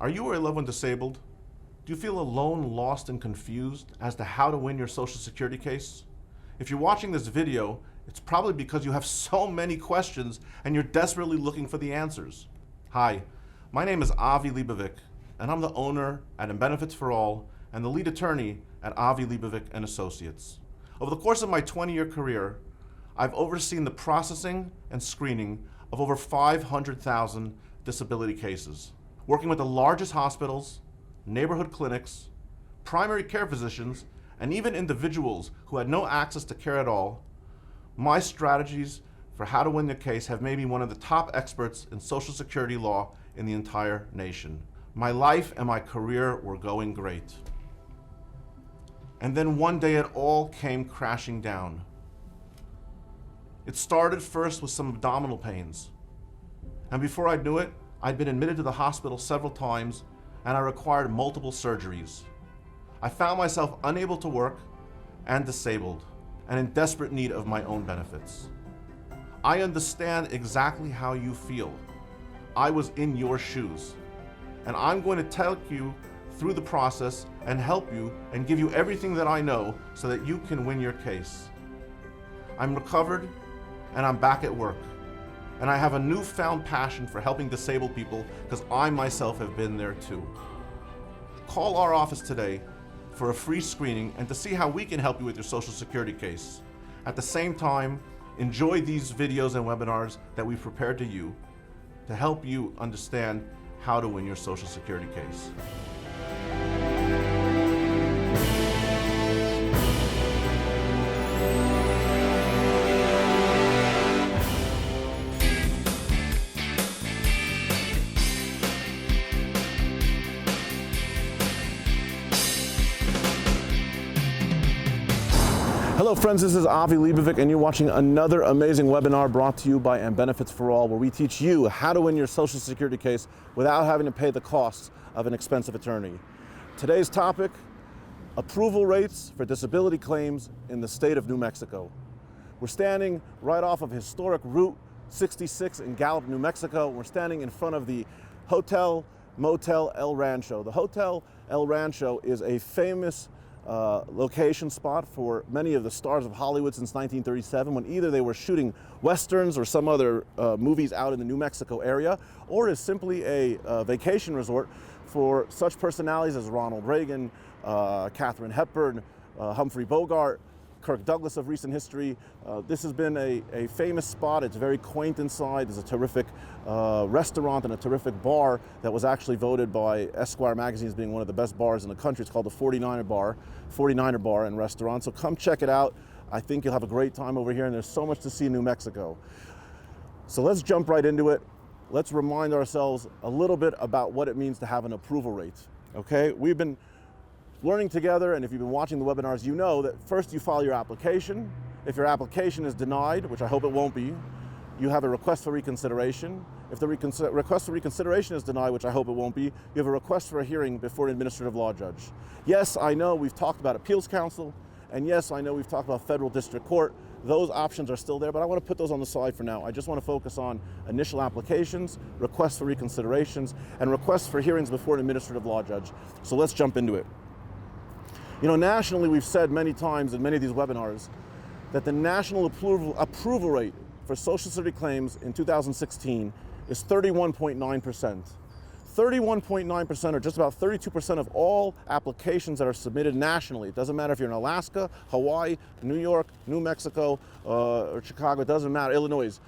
Are you or a loved one disabled? Do you feel alone, lost, and confused as to how to win your Social Security case? If you're watching this video, it's probably because you have so many questions and you're desperately looking for the answers. Hi, my name is Avi Leibovic, and I'm the owner at Benefits for All and the lead attorney at Avi Leibovic Associates. Over the course of my 20-year career, I've overseen the processing and screening of over 500,000 disability cases, working with the largest hospitals, neighborhood clinics, primary care physicians, and even individuals who had no access to care at all. My strategies for how to win the case have made me one of the top experts in Social Security law in the entire nation. My life and my career were going great. And then one day it all came crashing down. It started first with some abdominal pains. And before I knew it, I'd been admitted to the hospital several times and I required multiple surgeries. I found myself unable to work and disabled and in desperate need of my own benefits. I understand exactly how you feel. I was in your shoes. And I'm going to take you through the process and help you and give you everything that I know so that you can win your case. I'm recovered and I'm back at work. And I have a newfound passion for helping disabled people because I myself have been there too. Call our office today for a free screening and to see how we can help you with your Social Security case. At the same time, enjoy these videos and webinars that we've prepared to help you understand how to win your Social Security case. Hello friends, this is Avi Leibovic and you're watching another amazing webinar brought to you by Benefits for All, where we teach you how to win your Social Security case without having to pay the costs of an expensive attorney. Today's topic, approval rates for disability claims in the state of New Mexico. We're standing right off of historic Route 66 in Gallup, New Mexico. We're standing in front of the Hotel Motel El Rancho. The Hotel El Rancho is a famous location spot for many of the stars of Hollywood since 1937, when either they were shooting westerns or some other movies out in the New Mexico area, or is simply a vacation resort for such personalities as Ronald Reagan, Katharine Hepburn, Humphrey Bogart, Kirk Douglas of recent history. This has been a famous spot. It's very quaint inside. There's a terrific restaurant and a terrific bar that was actually voted by Esquire magazine as being one of the best bars in the country. It's called the 49er Bar and Restaurant. So come check it out. I think you'll have a great time over here, and there's so much to see in New Mexico. So let's jump right into it. Let's remind ourselves a little bit about what it means to have an approval rate. Okay, we've been learning together, and if you've been watching the webinars, you know that first you file your application. If your application is denied, which I hope it won't be, you have a request for reconsideration. If the request for reconsideration is denied, which I hope it won't be, you have a request for a hearing before an administrative law judge. Yes, I know we've talked about appeals counsel, and yes, I know we've talked about federal district court. Those options are still there, but I want to put those on the side for now. I just want to focus on initial applications, requests for reconsiderations, and requests for hearings before an administrative law judge. So let's jump into it. You know, nationally, we've said many times in many of these webinars that the national approval rate for Social Security claims in 2016 is 31.9%. 31.9%, or just about 32% of all applications that are submitted nationally. It doesn't matter if you're in Alaska, Hawaii, New York, New Mexico, or Chicago, it doesn't matter, Illinois.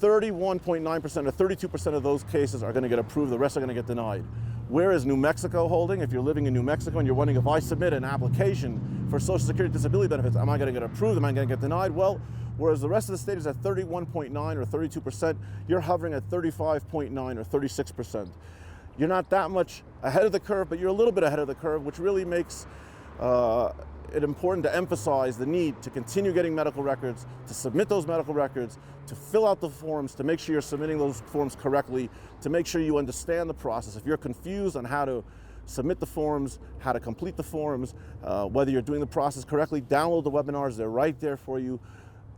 31.9% or 32% of those cases are going to get approved, the rest are going to get denied. Where is New Mexico holding? If you're living in New Mexico and you're wondering, if I submit an application for Social Security disability benefits, am I going to get approved? Am I going to get denied? Well, whereas the rest of the state is at 31.9 or 32%, you're hovering at 35.9 or 36%. You're not that much ahead of the curve, but you're a little bit ahead of the curve, which really makes it important to emphasize the need to continue getting medical records, to submit those medical records, to fill out the forms, to make sure you're submitting those forms correctly, to make sure you understand the process. If you're confused on how to submit the forms, how to complete the forms, whether you're doing the process correctly, download the webinars. They're right there for you.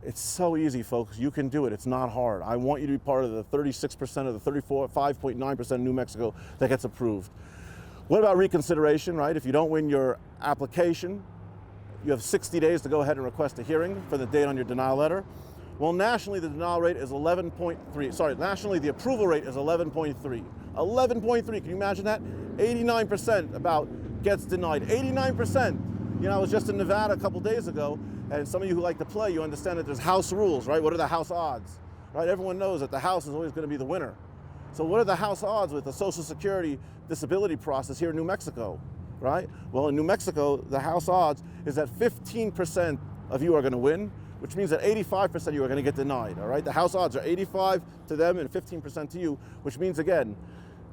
It's so easy, folks. You can do it. It's not hard. I want you to be part of the 36% of the 5.9% of New Mexico that gets approved. What about reconsideration, right? If you don't win your application, you have 60 days to go ahead and request a hearing for the date on your denial letter. Well, nationally, the denial rate is 11.3. Sorry, nationally, the approval rate is 11.3. 11.3, can you imagine that? 89% about gets denied. 89%. You know, I was just in Nevada a couple days ago, and some of you who like to play, you understand that there's house rules, right? What are the house odds, right? Everyone knows that the house is always going to be the winner. So what are the house odds with the Social Security disability process here in New Mexico, right? Well, in New Mexico, the house odds is that 15% of you are going to win, which means that 85% of you are going to get denied, all right? The house odds are 85 to them and 15% to you, which means, again,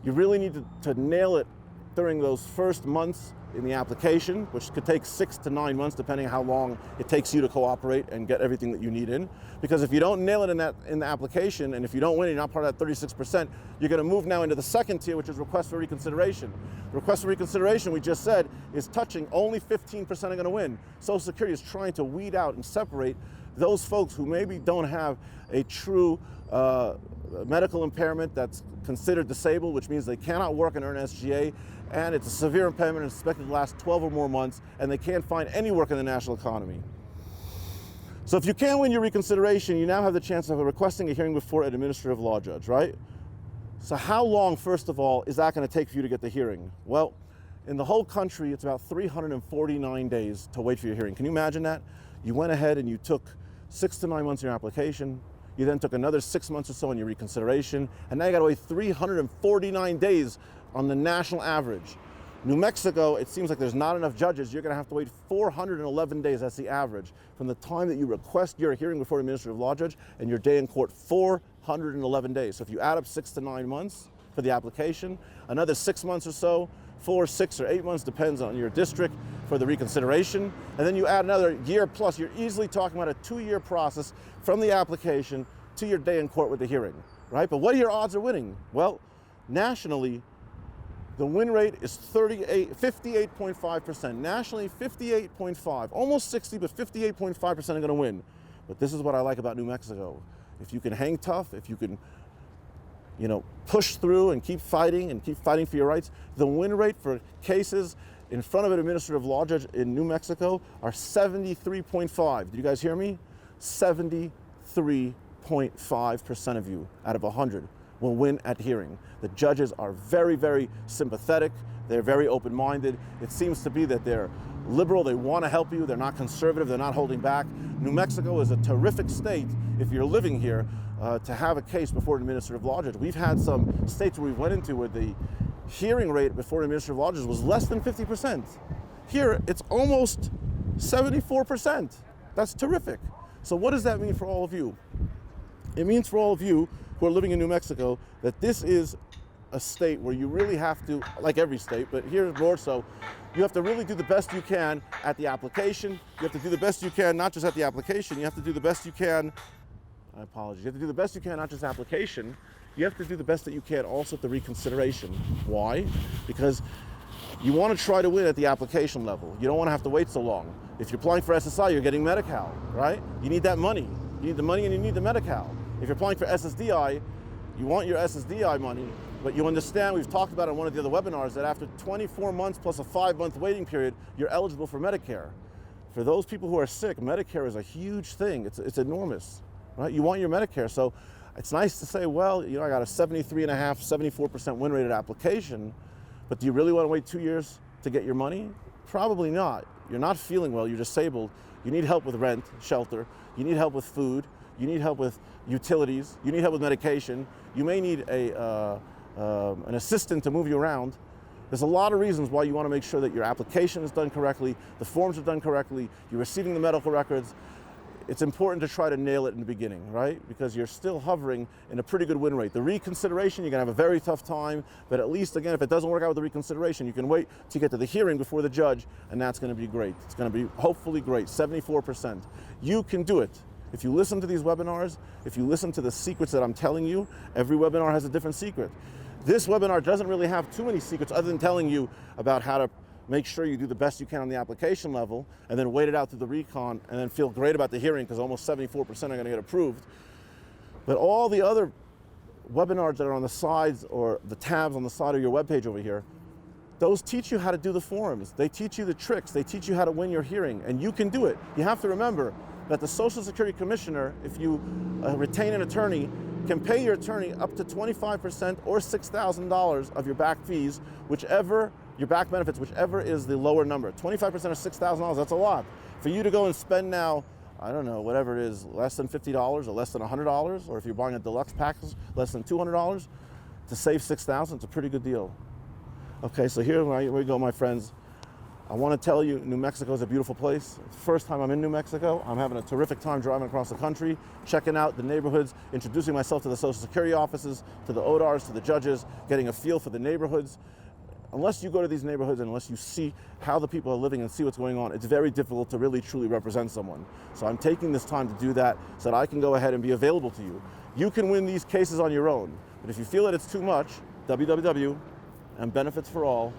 you really need to nail it during those first months in the application, which could take 6 to 9 months, depending on how long it takes you to cooperate and get everything that you need in. Because if you don't nail it in the application, and if you don't win, you're not part of that 36%, you're going to move now into the second tier, which is request for reconsideration. The request for reconsideration, we just said, is touching only 15% are going to win. Social Security is trying to weed out and separate those folks who maybe don't have a true medical impairment that's considered disabled, which means they cannot work and earn SGA, and it's a severe impairment and expected to last 12 or more months, and they can't find any work in the national economy. So if you can win your reconsideration, you now have the chance of requesting a hearing before an administrative law judge, right? So how long, first of all, is that going to take for you to get the hearing? Well, in the whole country, it's about 349 days to wait for your hearing. Can you imagine that? You went ahead and you took 6 to 9 months in your application. You then took another 6 months or so on your reconsideration, and now you got to wait 349 days on the national average. New Mexico, it seems like there's not enough judges. You're going to have to wait 411 days. That's the average from the time that you request your hearing before an administrative law judge and your day in court. 411 days. So if you add up 6 to 9 months for the application, another 6 months or so, 4, 6, or 8 months, depends on your district, for the reconsideration, and then you add another year plus, you're easily talking about a 2-year process from the application to your day in court with the hearing, right? But what are your odds of winning? Well, nationally, the win rate is 58.5%. Nationally, 58.5, almost 60, but 58.5% are going to win. But this is what I like about New Mexico. If you can hang tough, if you can, push through and keep fighting for your rights, the win rate for cases in front of an administrative law judge in New Mexico are 73.5. Did you guys hear me? 73.5% of you out of 100 will win at hearing. The judges are very, very sympathetic. They're very open-minded. It seems to be that they're liberal. They want to help you. They're not conservative. They're not holding back. New Mexico is a terrific state if you're living here to have a case before an administrative law judge. We've had some states where we went into where the hearing rate before an administrative law judge was less than 50%. Here, it's almost 74%. That's terrific. So what does that mean for all of you? It means for all of you who are living in New Mexico that this is a state where you really have to, like every state, but here more so, you have to really do the best you can at the application. You have to do the best you can, not just at the application, you have to do the best you can, I apologize, you have to do the best you can, not just application, you have to do the best that you can also at the reconsideration. Why? Because you want to try to win at the application level. You don't want to have to wait so long. If you're applying for SSI, you're getting Medi-Cal, right? You need that money. You need the money and you need the Medi-Cal. If you're applying for SSDI, you want your SSDI money, but you understand, we've talked about on one of the other webinars, that after 24 months plus a 5-month waiting period, you're eligible for Medicare. For those people who are sick, Medicare is a huge thing. It's enormous, right? You want your Medicare. So it's nice to say, well, I got a 73.5, 74% win rate at application, but do you really want to wait 2 years to get your money? Probably not. You're not feeling well, you're disabled. You need help with rent, shelter. You need help with food. You need help with utilities. You need help with medication. You may need an assistant to move you around. There's a lot of reasons why you want to make sure that your application is done correctly, the forms are done correctly, you're receiving the medical records. It's important to try to nail it in the beginning, right? Because you're still hovering in a pretty good win rate. The reconsideration, you're going to have a very tough time, but at least, again, if it doesn't work out with the reconsideration, you can wait to get to the hearing before the judge, and that's going to be great. It's going to be hopefully great, 74%. You can do it. If you listen to these webinars, if you listen to the secrets that I'm telling you, every webinar has a different secret. This webinar doesn't really have too many secrets other than telling you about how to make sure you do the best you can on the application level, and then wait it out through the recon, and then feel great about the hearing because almost 74% are going to get approved. But all the other webinars that are on the sides or the tabs on the side of your webpage over here, those teach you how to do the forms. They teach you the tricks. They teach you how to win your hearing, and you can do it. You have to remember that the Social Security Commissioner, if you retain an attorney, can pay your attorney up to 25% or $6,000 of your back fees, whichever, your back benefits, whichever is the lower number. 25% or $6,000, that's a lot. For you to go and spend now, I don't know, whatever it is, less than $50 or less than $100, or if you're buying a deluxe package, less than $200, to save $6,000, it's a pretty good deal. Okay, so here we go, my friends. I want to tell you, New Mexico is a beautiful place. First time I'm in New Mexico. I'm having a terrific time driving across the country, checking out the neighborhoods, introducing myself to the Social Security offices, to the ODARs, to the judges, getting a feel for the neighborhoods. Unless you go to these neighborhoods and unless you see how the people are living and see what's going on, it's very difficult to really truly represent someone. So I'm taking this time to do that so that I can go ahead and be available to you. You can win these cases on your own, but if you feel that it's too much, and Benefits for All.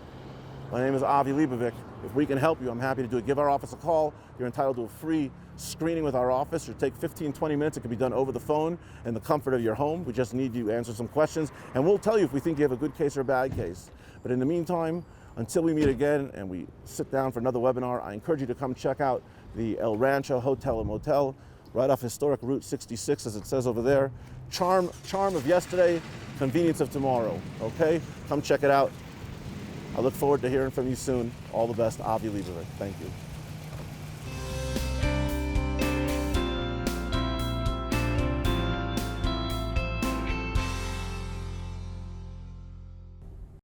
My name is Avi Leibovic. If we can help you, I'm happy to do it. Give our office a call. You're entitled to a free screening with our office. It'll take 15, 20 minutes. It can be done over the phone in the comfort of your home. We just need you to answer some questions, and we'll tell you if we think you have a good case or a bad case. But in the meantime, until we meet again and we sit down for another webinar, I encourage you to come check out the El Rancho Hotel and Motel right off historic Route 66, as it says over there. Charm of yesterday, convenience of tomorrow, okay? Come check it out. I look forward to hearing from you soon. All the best, Avi Leibovic. Thank you.